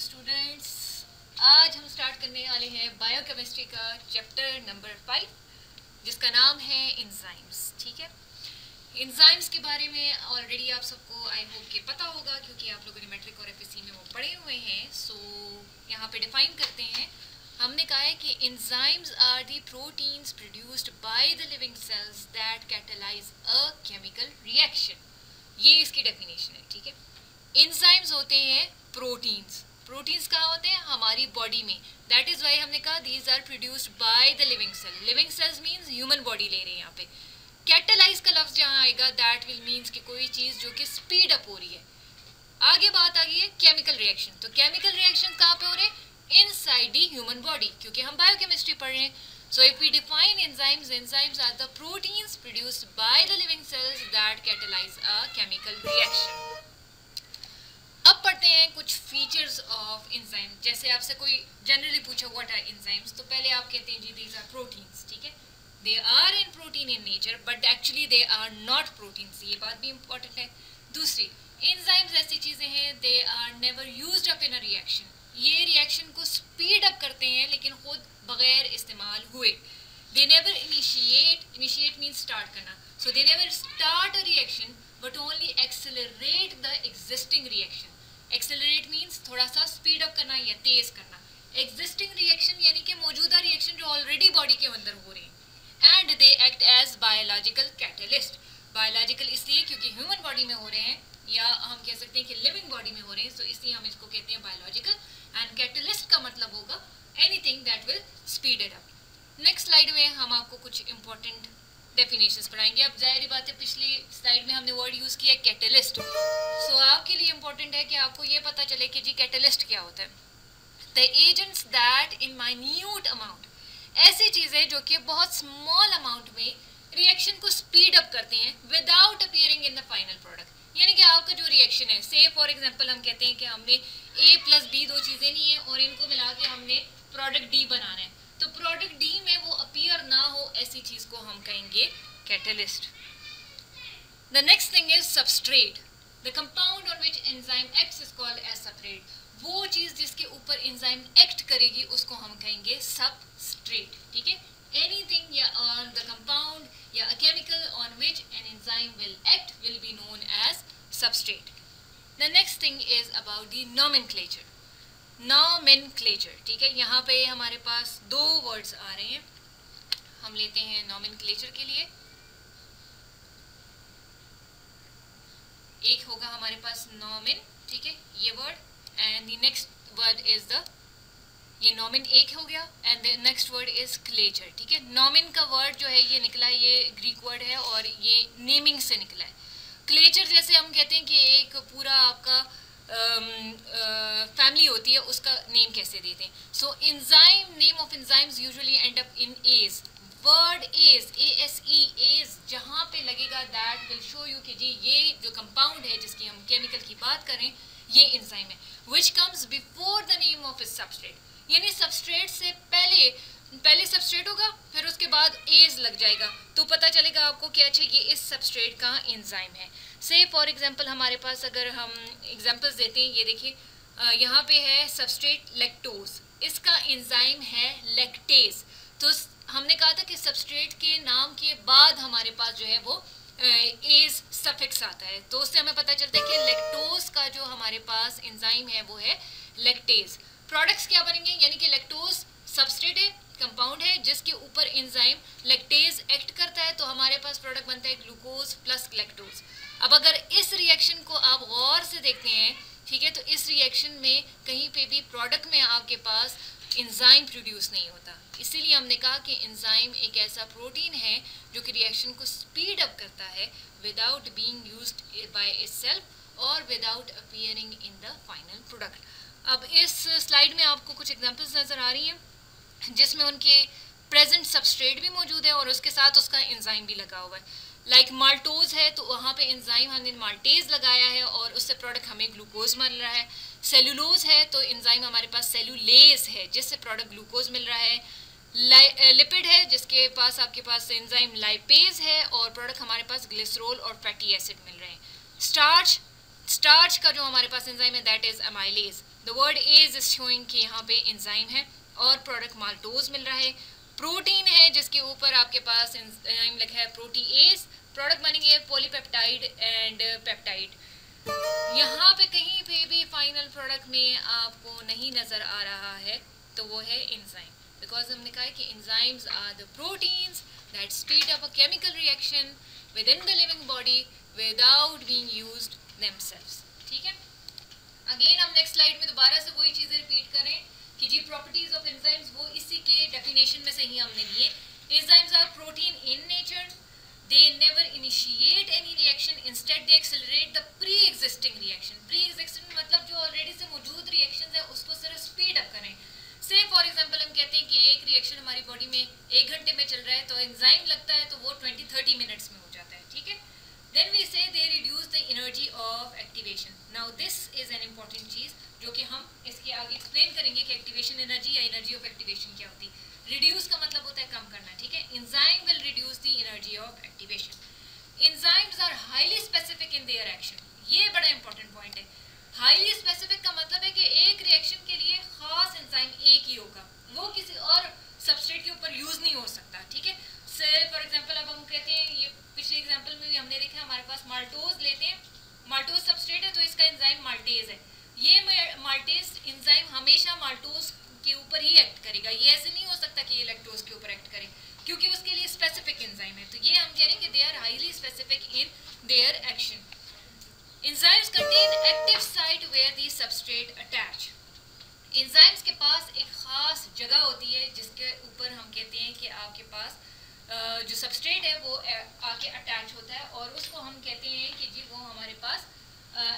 Students, आज हम start करने वाले हैं बायोकेमिस्ट्री का चैप्टर नंबर 5 जिसका नाम है एंजाइम्स। ठीक है, एंजाइम्स के बारे में ऑलरेडी आप सबको आई होप के पता होगा क्योंकि आप लोगों ने मैट्रिक और एफएससी में वो पढ़े हुए हैं। सो यहाँ पे डिफाइन करते हैं। हमने कहा है कि enzymes are the proteins produced by the living cells that catalyse a chemical reaction. ये इसकी डेफिनेशन है। ठीक है, एंजाइम्स होते हैं प्रोटीन्स। प्रोटीन्स कहाँ होते हैं? हमारी बॉडी में। दैट इज वाई हमने कहा these are produced by the living cell. Living cells means human body ले रहे हैं यहाँ पे। कैटालाइज का लफ्ज जहाँ आएगा दैट विल मीन्स कि कोई चीज जो कि स्पीड अप हो रही है। आगे बात आ गई है केमिकल रिएक्शन। तो केमिकल रिएक्शन कहाँ पे हो रहे हैं? इनसाइड द ह्यूमन बॉडी, क्योंकि हम बायोकेमिस्ट्री पढ़ रहे हैं। So if we define enzymes, enzymes are the proteins produced by the living cells that catalyze a chemical reaction. अब पढ़ते हैं कुछ फीचर्स ऑफ एंजाइम। जैसे आपसे कोई जनरली पूछा व्हाट आर एंजाइम्स, तो पहले आप कहते हैं जी दीज आर प्रोटीन्स। ठीक है, they are in protein in nature but actually they are not proteins. ये बात भी इंपॉर्टेंट है। दूसरी, एंजाइम्स ऐसी चीजें हैं they are never used up in a reaction. ये रिएक्शन को स्पीड अप करते हैं लेकिन खुद बगैर इस्तेमाल हुए। They never initiate means start करना। So they never start a reaction but only accelerate the existing reaction. Accelerate means थोड़ा सा स्पीड अप करना या तेज करना। एग्जिस्टिंग रिएक्शन यानी कि मौजूदा रिएक्शन जो ऑलरेडी बॉडी के अंदर हो रहे हैं। And they act as biological catalyst. Biological इसलिए क्योंकि ह्यूमन बॉडी में हो रहे हैं, या हम कह सकते हैं कि लिविंग बॉडी में हो रहे हैं, तो इसलिए हम इसको कहते हैं बायोलॉजिकल। एंड कैटलिस्ट का मतलब होगा anything that will speed it up. Next slide में हम आपको कुछ इंपॉर्टेंट डेफिनेशंस पढ़ाएंगे। अब जाहिर बात है पिछली स्लाइड में हमने वर्ड यूज किया कैटलिस्ट। सो आपके लिए इंपॉर्टेंट है कि आपको ये पता चले कि जी कैटलिस्ट क्या होता है। The agents that in minute amount, ऐसी चीजें जो कि बहुत स्मॉल अमाउंट में रिएक्शन को स्पीड अप करते हैं without appearing in the final product. यानी कि आपका जो रिएक्शन है, से फॉर एग्जांपल हम कहते हैं कि हमने A प्लस बी दो चीजें नहीं है और इनको मिला के हमने प्रोडक्ट डी बनाना है, तो प्रोडक्ट डी में वो अपीयर ना हो ऐसी चीज को हम कहेंगे catalyst. The next thing is substrate. The compound on which enzyme acts is called as substrate. वो चीज जिसके ऊपर एंजाइम एक्ट करेगी उसको हम कहेंगे सबस्ट्रेट। ठीक है, एनीथिंग या ऑन द कंपाउंड या a chemical on which an enzyme will act will be known as substrate. The next thing is about the nomenclature. Nomenclature, ठीक है, यहाँ पे हमारे पास दो वर्ड्स आ रहे हैं। हम लेते हैं nomenclature के लिए। एक होगा हमारे पास nomen, ठीक है, ये word, and the next word is the, ये नॉमिन एक हो गया and the next word is क्लेचर। ठीक है, नॉमिन का वर्ड जो है ये निकला है, ये ग्रीक वर्ड है और ये नेमिंग से निकला है। क्लेचर जैसे हम कहते हैं कि एक पूरा आपका फैमिली होती है, उसका नेम कैसे देते हैं। So enzyme, name of enzymes usually end up in ase. Word ase, ASE, ase जहाँ पे लगेगा दैट विल शो यू कि जी ये जो कंपाउंड है जिसकी हम केमिकल की बात करें ये एंजाइम है। Which comes before the name of is substrate, यानी सबस्ट्रेट से पहले सबस्ट्रेट होगा फिर उसके बाद एज लग जाएगा, तो पता चलेगा आपको कि अच्छा ये इस सबस्ट्रेट का एंजाइम है। से फॉर एग्जांपल हमारे पास अगर हम एग्जांपल्स देते हैं, ये देखिए यहाँ पे है सबस्ट्रेट लैक्टोज, इसका एंजाइम है लैक्टेज। तो हमने कहा था कि सबस्ट्रेट के नाम के बाद हमारे पास जो है वो एज सफिक्स आता है, तो उससे हमें पता चलता है कि लैक्टोज का जो हमारे पास एंजाइम है वो है लैक्टेज। प्रोडक्ट्स क्या बनेंगे, यानी कि लैक्टोज सबस्ट्रेट है, कंपाउंड है जिसके ऊपर एंजाइम लैक्टेज एक्ट करता है, तो हमारे पास प्रोडक्ट बनता है ग्लूकोज प्लस लैक्टोज। अब अगर इस रिएक्शन को आप गौर से देखते हैं, ठीक है, तो इस रिएक्शन में कहीं पे भी प्रोडक्ट में आपके पास एंजाइम प्रोड्यूस नहीं होता। इसीलिए हमने कहा कि एंजाइम एक ऐसा प्रोटीन है जो कि रिएक्शन को स्पीड अप करता है without being used by itself और without appearing in the final product. अब इस स्लाइड में आपको कुछ एग्जांपल्स नज़र आ रही हैं जिसमें उनके प्रेजेंट सबस्ट्रेट भी मौजूद है और उसके साथ उसका एंजाइम भी लगा हुआ है। लाइक माल्टोज है तो वहाँ पे एंजाइम हमने माल्टेज लगाया है और उससे प्रोडक्ट हमें ग्लूकोज मिल रहा है। सेलुलोज है तो एंजाइम हमारे पास सेलुलेज है जिससे प्रोडक्ट ग्लूकोज मिल रहा है। लिपिड है जिसके पास आपके पास एंजाइम लाइपेज है और प्रोडक्ट हमारे पास ग्लिसरॉल और फैटी एसिड मिल रहे हैं। स्टार्च का जो हमारे पास एंजाइम है that is amylase. The word is showing कि यहाँ पे एंजाइम है और प्रोडक्ट माल्टोज मिल रहा है, प्रोटीन है जिसके ऊपर आपके पास एंजाइम लिखा है प्रोटीएज, प्रोडक्ट बनेंगे है पॉलीपेप्टाइड एंड पेप्टाइड। यहाँ पे कहीं पे भी फाइनल प्रोडक्ट में आपको नहीं नज़र आ रहा है तो वो है एंजाइम, बिकॉज हमने कहा है कि enzymes are the proteins that speed up a chemical reaction within the living body without being used themselves. ठीक है, अगेन हम नेक्स्ट स्लाइड में दोबारा से वही चीज़ें रिपीट करें कि जी प्रॉपर्टीज ऑफ एंजाइम्स वो इसी के डेफिनेशन में से ही हमने लिए। Enzymes are protein in nature, they never initiate any reaction, instead they accelerate the pre-existing reaction। pre-existing मतलब जो ऑलरेडी से मौजूद रिएक्शंस है उसको सिर्फ स्पीड अप करें। से फॉर एग्जांपल हम कहते हैं कि एक रिएक्शन हमारी बॉडी में 1 घंटे में चल रहा है तो एंजाइम लगता है तो वो 20-30 मिनट्स में हो जाता है। ठीक है, then we say they reduce the energy of activation. Now this is an important चीज़ जो कि हम इसके आगे एक्सप्लेन करेंगे कि एक्टिवेशन एनर्जी या एनर्जी ऑफ एक्टिवेशन क्या होती है। रिड्यूस का मतलब होता है कम करना। ठीक है, enzyme will reduce the energy of activation. Enzymes are highly specific in their action, ये बड़ा इंपॉर्टेंट पॉइंट है। हाईली स्पेसिफिक का मतलब है कि एक रिएक्शन के लिए खास एंजाइम एक ही होगा, वो किसी और सबस्ट्रेट के ऊपर यूज नहीं हो सकता। ठीक है, से फॉर एग्जांपल अब हम कहते हैं, ये पिछले एग्जांपल में भी हमने देखा हमारे पास माल्टोज लेते हैं, माल्टोज सबस्ट्रेट है तो इसका एंजाइम माल्टेज है। ये माल्टेज एंजाइम हमेशा माल्टोज के ऊपर ही एक्ट करेगा, ये ऐसे नहीं हो सकता कि ये लैक्टोज के ऊपर एक्ट करे क्योंकि उसके लिए स्पेसिफिक एंजाइम है। तो ये हम कह रहे हैं कि they are highly specific in their action. Enzymes contain active site where the substrate attach. एंजाइम्स के पास एक खास जगह होती है जिसके ऊपर हम कहते हैं कि आपके पास जो सबस्ट्रेट है वो आके अटैच होता है और उसको हम कहते हैं कि जी वो हमारे पास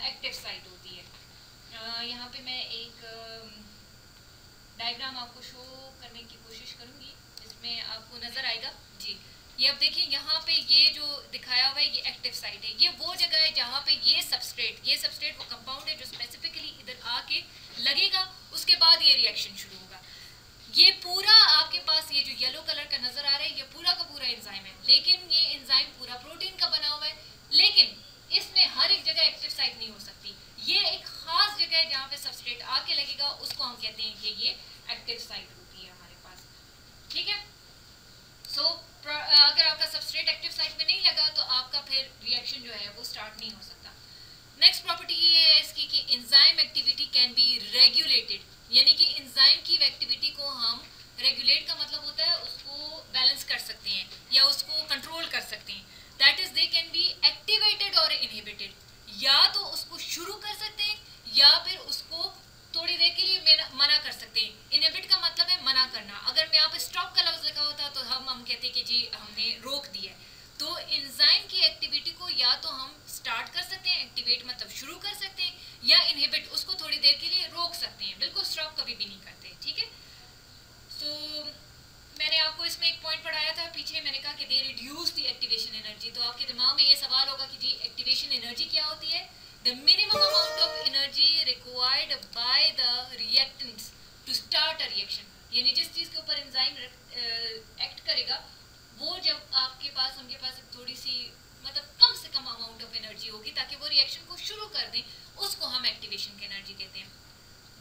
एक्टिव साइट होती है। यहाँ पे मैं एक डायग्राम आपको शो करने की कोशिश करूंगी, इसमें आपको नजर आएगा जी। ये अब देखिए यहाँ पे ये जो दिखाया हुआ है ये एक्टिव साइट है, ये वो जगह है जहाँ पे ये सबस्ट्रेट वो कंपाउंड है जो स्पेसिफिकली इधर आके लगेगा, उसके बाद ये रिएक्शन शुरू होगा। ये पूरा आपके पास ये जो येलो कलर का नजर आ रहा है ये पूरा का पूरा एंजाइम है, लेकिन ये एंजाइम पूरा प्रोटीन का बना हुआ है, लेकिन इसमें हर एक जगह एक्टिव साइट नहीं हो सकती। ये एक खास जगह है जहाँ पे सबस्ट्रेट आके लगेगा, उसको हम कहते हैं कि ये एक्टिव साइट होती है हमारे पास। ठीक है, सो अगर आपका सबस्ट्रेट एक्टिव साइट में नहीं लगा तो आपका फिर रिएक्शन जो है वो स्टार्ट नहीं हो सकता। नेक्स्ट प्रॉपर्टी ये है इसकी कि enzyme activity can be regulated, यानी कि एंजाइम की एक्टिविटी को हम रेगुलेट का मतलब होता है उसको बैलेंस कर सकते हैं या उसको कंट्रोल कर सकते हैं। That is they can be activated और इनहिबिटेड, या तो उसको शुरू कर सकते हैं या फिर उसको थोड़ी देर के लिए मना कर सकते हैं। इनहिबिट का मतलब है मना करना। अगर मैं यहाँ पे स्टॉप का लफ्ज लिखा होता तो हम कहते कि जी हमने रोक दिया। तो एंजाइम की एक्टिविटी को या तो हम स्टार्ट कर सकते हैं, एक्टिवेट मतलब शुरू कर सकते हैं, या इनहिबिट उसको थोड़ी देर के लिए रोक सकते हैं, बिल्कुल स्टॉप कभी भी नहीं करते। ठीक है, सो मैंने आपको इसमें एक पॉइंट पढ़ाया था पीछे, मैंने कहा कि दे रिड्यूस द एक्टिवेशन एनर्जी। तो आपके दिमाग में ये सवाल होगा कि जी एक्टिवेशन एनर्जी क्या होती है? The minimum amount of energy required by the reactants to start a reaction, यानी जिस चीज़ के ऊपर एंजाइम एक्ट करेगा वो जब आपके पास उनके पास थोड़ी सी मतलब कम से कम अमाउंट ऑफ एनर्जी होगी ताकि वो रिएक्शन को शुरू कर दें, उसको हम एक्टिवेशन की एनर्जी कहते हैं।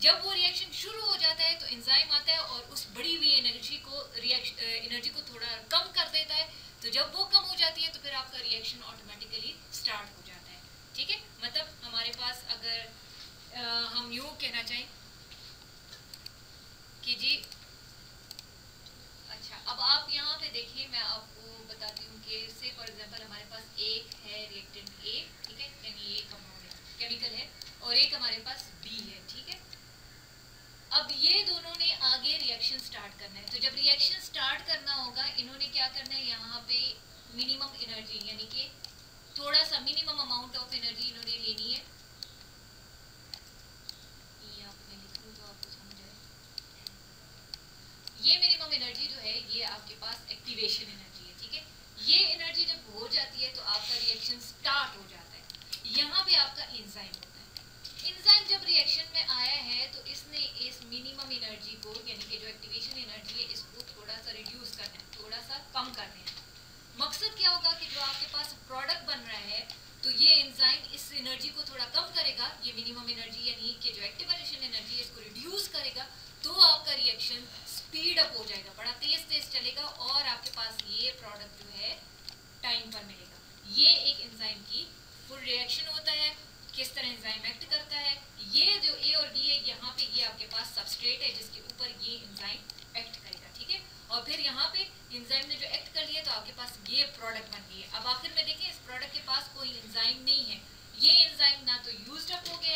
जब वो रिएक्शन शुरू हो जाता है तो एंजाइम आता है और उस बढ़ी हुई एनर्जी को थोड़ा कम कर देता है। तो जब वो कम हो जाती है तो फिर आपका रिएक्शन ऑटोमेटिकली स्टार्ट हो जाता है। ठीक है, मतलब हमारे पास अगर हम यूँ कहना चाहें कि जी अच्छा, अब आप यहाँ पे देखिए, मैं आपको बताती हूँ कि से फॉर एग्जांपल हमारे पास एक है रिएक्टेंट A, ठीक है, यानी ये कंपाउंड केमिकल है, और एक हमारे पास B है। ठीक है, अब ये दोनों ने आगे रिएक्शन स्टार्ट करना है। तो जब रिएक्शन स्टार्ट करना होगा इन्होंने क्या करना है, यहाँ पे मिनिमम एनर्जी यानी कि थोड़ा सा मिनिमम अमाउंट ऑफ एनर्जी इन्होंने लेनी है। ये मिनिमम एनर्जी जो है ये आपके पास एक्टिवेशन एनर्जी है। ठीक है, ये एनर्जी जब हो जाती है तो आपका रिएक्शन स्टार्ट हो जाता है। यहाँ पे आपका एंजाइम होता है। एंजाइम जब रिएक्शन में आया है तो इसने इस मिनिमम एनर्जी को यानी कि जो एक्टिवेशन एनर्जी है इसको थोड़ा सा रिड्यूस करना है, थोड़ा सा कम करना है। मकसद क्या होगा कि जो आपके पास प्रोडक्ट बन रहा है तो ये एंजाइम इस एनर्जी को थोड़ा कम करेगा, ये मिनिमम एनर्जी यानी कि जो एक्टिवेशन एनर्जी है इसको रिड्यूस करेगा, तो आपका रिएक्शन स्पीड अप हो जाएगा, बड़ा तेज चलेगा और आपके पास ये प्रोडक्ट जो है टाइम पर मिलेगा। ये एक एंजाइम की फुल रिएक्शन होता है, किस तरह एंजाइम एक्ट करता है। ये जो ए और बी है यहाँ पे ये आपके पास सबस्ट्रेट है जिसके ऊपर ये एंजाइम एक्ट करेगा, ठीक है। और फिर यहाँ पे एंजाइम ने जो एक्ट कर लिया तो आपके पास ये प्रोडक्ट बन गई है। अब आखिर में देखें इस प्रोडक्ट के पास कोई एंजाइम नहीं है, ये एंजाइम ना तो यूज्ड अप हो गया